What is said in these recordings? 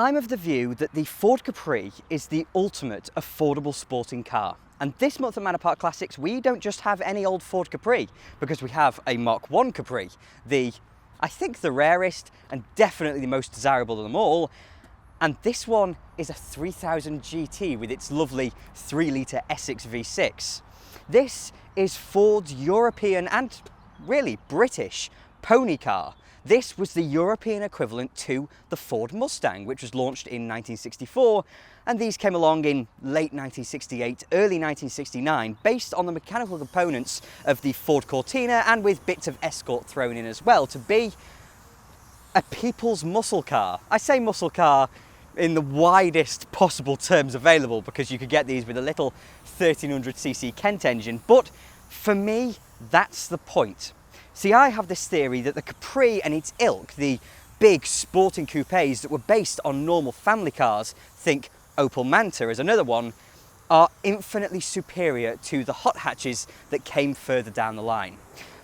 I'm of the view that the Ford Capri is the ultimate affordable sporting car. And this month at Manor Park Classics, we don't just have any old Ford Capri, because we have a Mark I Capri, I think the rarest and definitely the most desirable of them all. And this one is a 3000 GT with its lovely 3-litre Essex V6. This is Ford's European and really British pony car. This was the European equivalent to the Ford Mustang, which was launched in 1964, and these came along in late 1968, early 1969, based on the mechanical components of the Ford Cortina and with bits of Escort thrown in as well, to be a people's muscle car. I say muscle car in the widest possible terms available, because you could get these with a little 1300cc Kent engine, but for me, that's the point. See, I have this theory that the Capri and its ilk, the big sporting coupes that were based on normal family cars, think Opel Manta as another one, are infinitely superior to the hot hatches that came further down the line.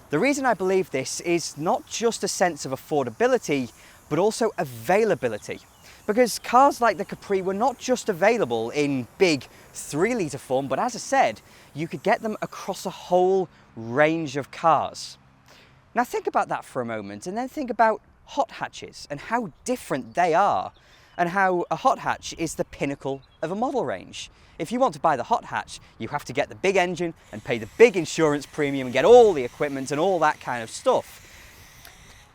The reason I believe this is not just a sense of affordability, but also availability. Because cars like the Capri were not just available in big 3-litre form, but as I said, you could get them across a whole range of cars. Now think about that for a moment, and then think about hot hatches and how different they are, and how a hot hatch is the pinnacle of a model range. If you want to buy the hot hatch, you have to get the big engine and pay the big insurance premium and get all the equipment and all that kind of stuff.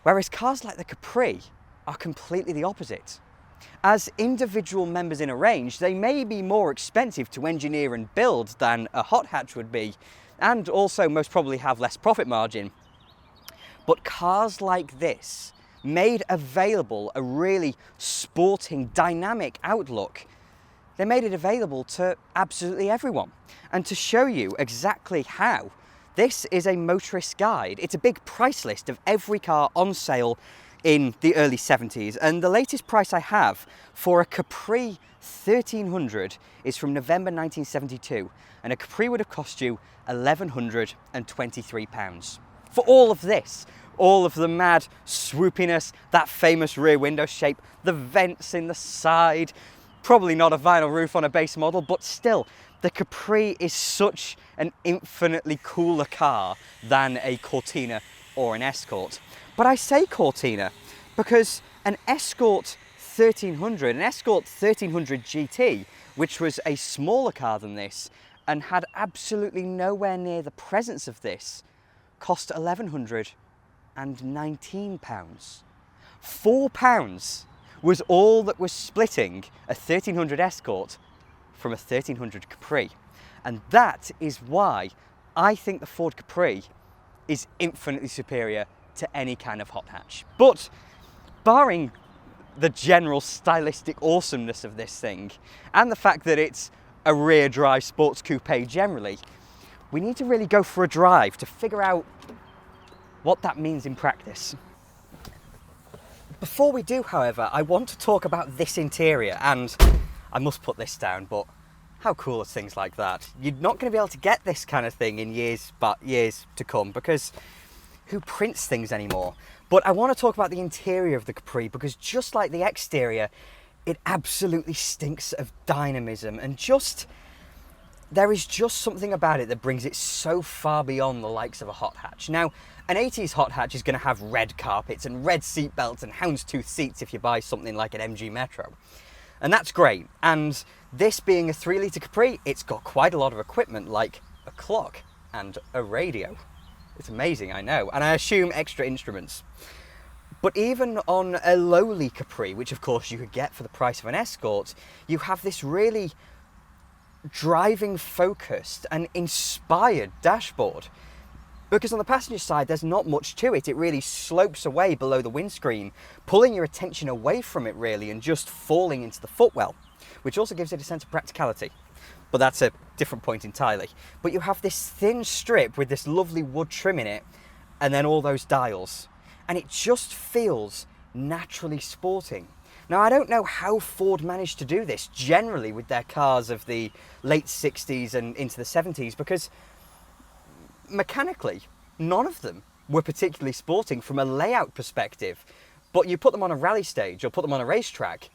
Whereas cars like the Capri are completely the opposite. As individual members in a range, they may be more expensive to engineer and build than a hot hatch would be, and also most probably have less profit margin. But cars like this made available a really sporting, dynamic outlook. They made it available to absolutely everyone. And to show you exactly how, this is a motorist guide. It's a big price list of every car on sale in the early 70s. And the latest price I have for a Capri 1300 is from November 1972. And a Capri would have cost you £1,123. For all of this, all of the mad swoopiness, that famous rear window shape, the vents in the side, probably not a vinyl roof on a base model, but still, the Capri is such an infinitely cooler car than a Cortina or an Escort. But I say Cortina because an Escort 1300, an Escort 1300 GT, which was a smaller car than this and had absolutely nowhere near the presence of this, cost £1,119. £4 was all that was splitting a 1300 Escort from a 1300 Capri. And that is why I think the Ford Capri is infinitely superior to any kind of hot hatch. But barring the general stylistic awesomeness of this thing, and the fact that it's a rear drive sports coupe generally, we need to really go for a drive to figure out what that means in practice. Before we do, however, I want to talk about this interior, and I must put this down, but how cool are things like that? You're not going to be able to get this kind of thing in years to come, because who prints things anymore? But I want to talk about the interior of the Capri, because just like the exterior, it absolutely stinks of dynamism, and there is just something about it that brings it so far beyond the likes of a hot hatch. Now, an 80s hot hatch is going to have red carpets and red seat belts and houndstooth seats if you buy something like an MG Metro. And that's great. And this being a 3-litre Capri, it's got quite a lot of equipment, like a clock and a radio. It's amazing, I know. And I assume extra instruments. But even on a lowly Capri, which of course you could get for the price of an Escort, you have this really driving focused and inspired dashboard, because on the passenger side there's not much to it. It really slopes away below the windscreen, pulling your attention away from it really and just falling into the footwell, which also gives it a sense of practicality. But that's a different point entirely. But you have this thin strip with this lovely wood trim in it, and then all those dials, and it just feels naturally sporting. Now, I don't know how Ford managed to do this generally with their cars of the late 60s and into the 70s, because mechanically, none of them were particularly sporting from a layout perspective. But you put them on a rally stage or put them on a racetrack,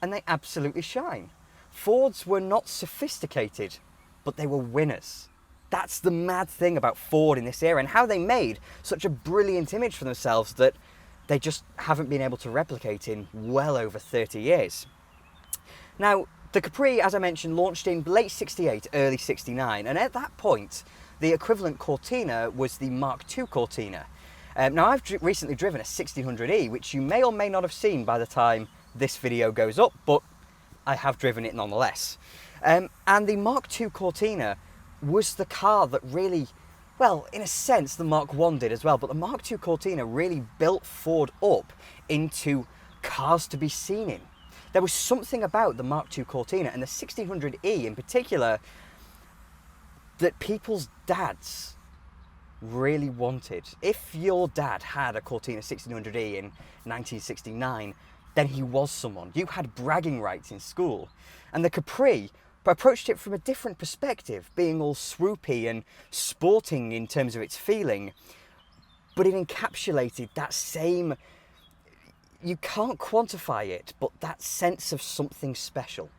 and they absolutely shine. Fords were not sophisticated, but they were winners. That's the mad thing about Ford in this era, and how they made such a brilliant image for themselves that they just haven't been able to replicate in well over 30 years. Now, the Capri, as I mentioned, launched in late 68, early 69, and at that point, the equivalent Cortina was the Mark II Cortina. Now, I've recently driven a 1600E, which you may or may not have seen by the time this video goes up, but I have driven it nonetheless. And the Mark II Cortina was the car that really, well, in a sense, the Mark I did as well, but the Mark II Cortina really built Ford up into cars to be seen in. There was something about the Mark II Cortina, and the 1600E in particular, that people's dads really wanted. If your dad had a Cortina 1600E in 1969, then he was someone. You had bragging rights in school. And the Capri approached it from a different perspective, being all swoopy and sporting in terms of its feeling, but it encapsulated that same, you can't quantify it, but that sense of something special.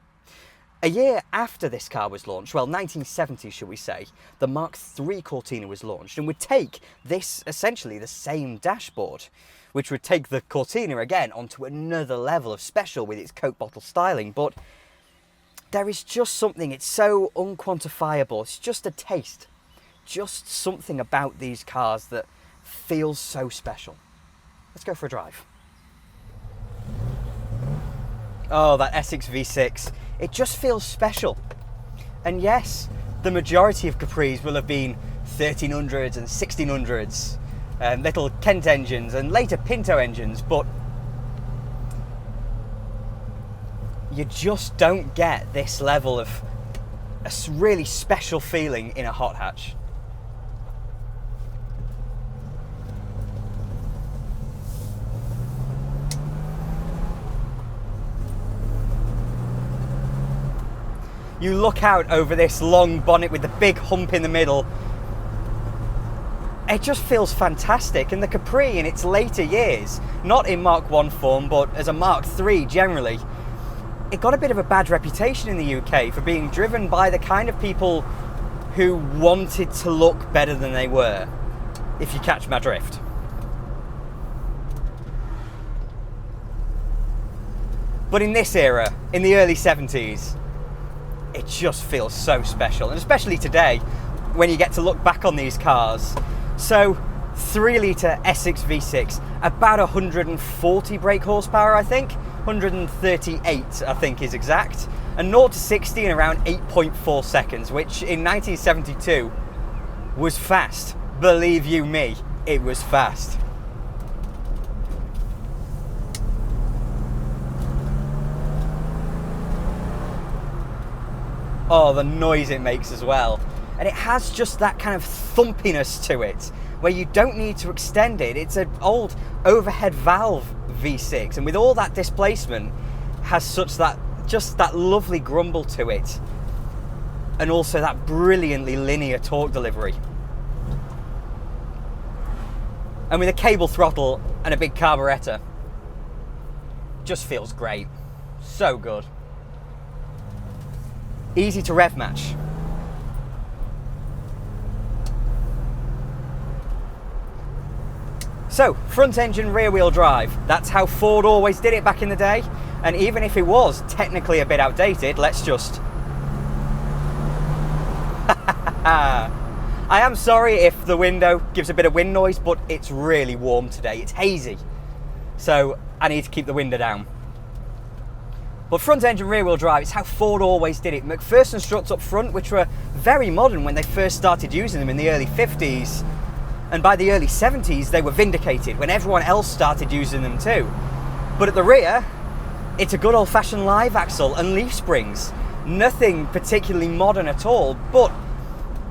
A year after this car was launched, well, 1970 shall we say, the Mark III Cortina was launched, and would take this, essentially the same dashboard, which would take the Cortina again onto another level of special with its Coke bottle styling. But there is just something, it's so unquantifiable, it's just a taste, just something about these cars that feels so special. Let's go for a drive. Oh, that Essex V6, it just feels special. And yes, the majority of Capris will have been 1300s and 1600s, little Kent engines and later Pinto engines, but you just don't get this level of a really special feeling in a hot hatch. You look out over this long bonnet with the big hump in the middle. It just feels fantastic. And the Capri in its later years, not in Mark I form, but as a Mark III generally, it got a bit of a bad reputation in the UK for being driven by the kind of people who wanted to look better than they were, if you catch my drift. But in this era, in the early 70s, it just feels so special, and especially today when you get to look back on these cars. So 3-litre Essex V6, about 140 brake horsepower, I think, 138 I think is exact, and 0 to 60 in around 8.4 seconds, which in 1972 was fast. Believe you me, it was fast. Oh, the noise it makes as well. And it has just that kind of thumpiness to it, where you don't need to extend it. It's an old overhead valve V6, and with all that displacement, has such that, just that lovely grumble to it. And also that brilliantly linear torque delivery. And with a cable throttle and a big carburettor, just feels great. So good. Easy to rev match. So, front engine, rear wheel drive. That's how Ford always did it back in the day. And even if it was technically a bit outdated, let's just... I am sorry if the window gives a bit of wind noise, but it's really warm today. It's hazy. So, I need to keep the window down. But front engine rear wheel drive, it's how Ford always did it. McPherson struts up front, which were very modern when they first started using them in the early 50s. And by the early 70s, they were vindicated when everyone else started using them too. But at the rear, it's a good old-fashioned live axle and leaf springs. Nothing particularly modern at all, but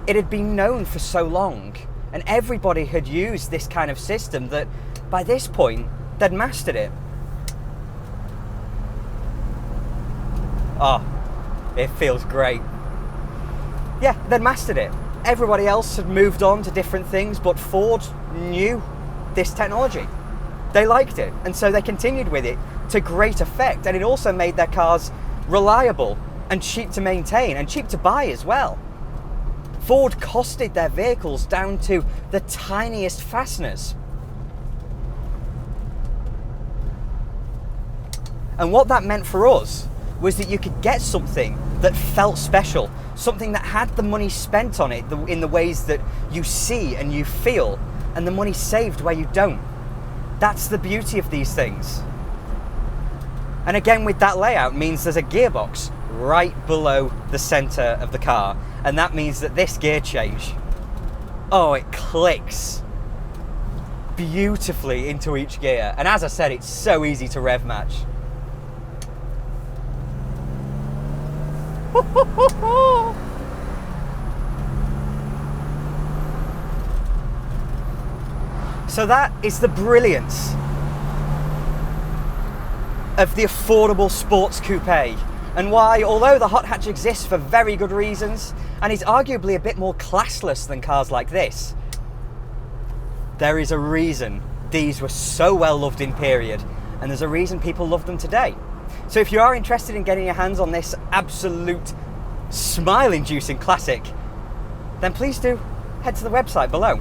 it had been known for so long. And everybody had used this kind of system that by this point, they'd mastered it. Oh, it feels great. Yeah, they'd mastered it. Everybody else had moved on to different things, but Ford knew this technology. They liked it, and so they continued with it to great effect, and it also made their cars reliable and cheap to maintain and cheap to buy as well. Ford costed their vehicles down to the tiniest fasteners. And what that meant for us was that you could get something that felt special, something that had the money spent on it in the ways that you see and you feel, and the money saved where you don't. That's the beauty of these things. And again, with that layout means there's a gearbox right below the center of the car, and that means that this gear change, oh, it clicks beautifully into each gear. And as I said, it's so easy to rev match. So that is the brilliance of the affordable sports coupe, and why, although the hot hatch exists for very good reasons and is arguably a bit more classless than cars like this, there is a reason these were so well loved in period, and there's a reason people love them today. So if you are interested in getting your hands on this absolute smile-inducing classic, then please do head to the website below.